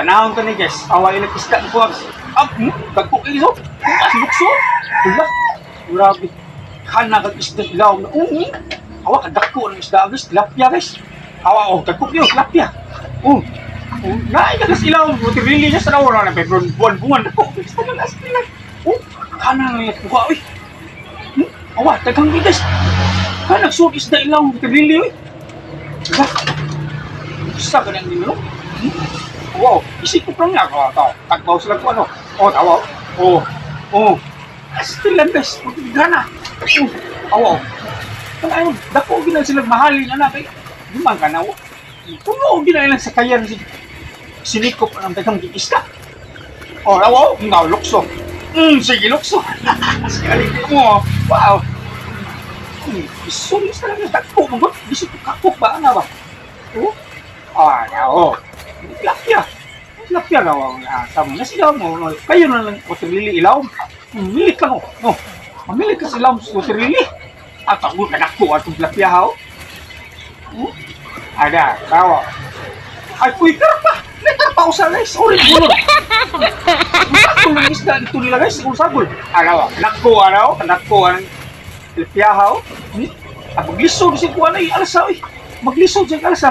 Tanahon ka ni guys, away na kisda ko. Dagko kayo so. Lukso. Wala. Grabe. Kana ka kisda ilaw na. Awa ka dagko ng isda guys, tilapia guys. Awa dagko kayo, tilapia. Naay ka kasi ilaw, really niya sa nawala na pero buwan-buwan dagko. Kisda na last niya. Kana nga yung buka, uy. Awa, dagang guys. Kana nagsuot isda ilaw, really, uy. Diba? Isa ka nang nilo? Wow, isip ko lang nga ako. Tagbaw sila ko ano. Tawa. Still lang guys, gana. Awa. Kaya dako ginang sila mahalin anak eh. Di man ka na. Puno ginang sa kayan sinikop ang dagang gigista. Awa, nga lukso. Sige lukso. Sekali mo. Wow. Isulis talaga dako mo. Bisip kakok ba ana ba? Tilapia raw ang asam. Nasigaw mo, kayo na lang waterlily ilaw. Milit lang ako. Mamilit ka sila sa waterlily. At ako kanako atong tilapia haw. Ada, tawa. Ay, kuy karpa. May karpa usa guys. Orange bulor. Kung ang isda dito nila guys, kung sagol. Kanako ang tilapia haw. At maglisod si kuha na alasa. Maglisod siya alasa.